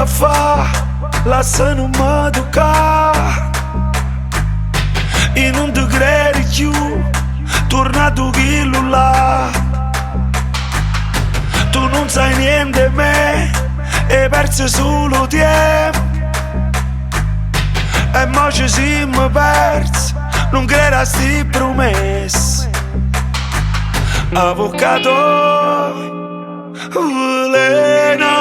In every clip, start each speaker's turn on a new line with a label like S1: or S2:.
S1: a fa, lascia non mi toccare. E non ti credi più, tornato quello là. Tu non sai niente di me, hai perso solo tempo. E mo ci siamo persi, non credo a sti promesse. Avvocato, veleno.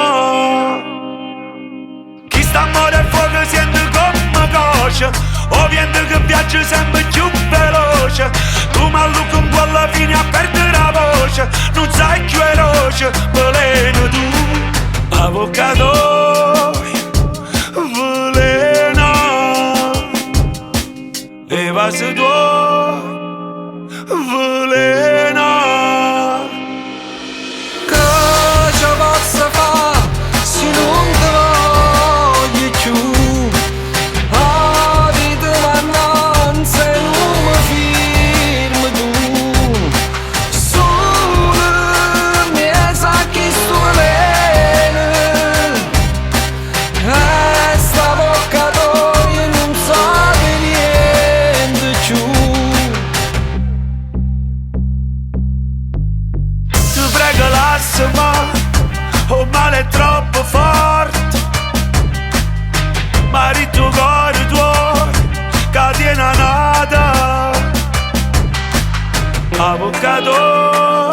S1: Chi sta a morire a fuoco sente come coscia, o vento che viaggia sempre più veloce. Tu malluco un po' alla fine a perdere la voce, non sai più veloce, veleno tu. Avvocato, veleno. E va se tuoi, veleno.
S2: Che ci posso fare se non ti voglio più? La vita mannanza e non mi firmi tu. Solo mi sa che sto veleno, e sta avvocatoio non sa niente più.
S1: Ti prego lasciami, o male è troppo forte. Marito cuore tuo, catena nata. Avvocato,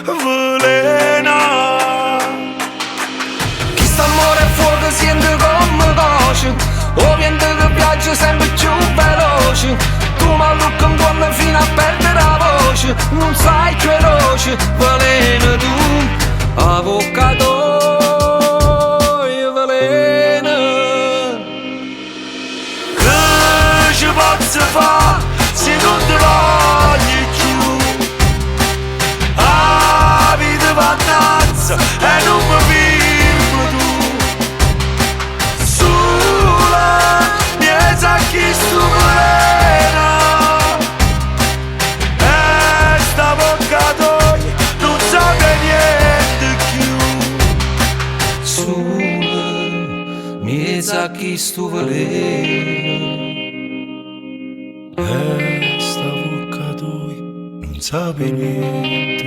S1: veleno.
S2: Chi sta a morire a fuoco sente come cosce, o vento che viaggia sempre più veloce. Tu mallucco un po' fino a perdere la voce, non sai più veloce, veleno tu. Avvocato, veleno.
S1: Che ci posso fare se non ti voglio più? La vita mannazza e non mi firmo tu. Sola mi sa chi sto veleno. E sta avvocatoio non sape niente più.
S2: Sole, mi sa chi sto veleno.
S1: Sta avvocatoio non sape niente.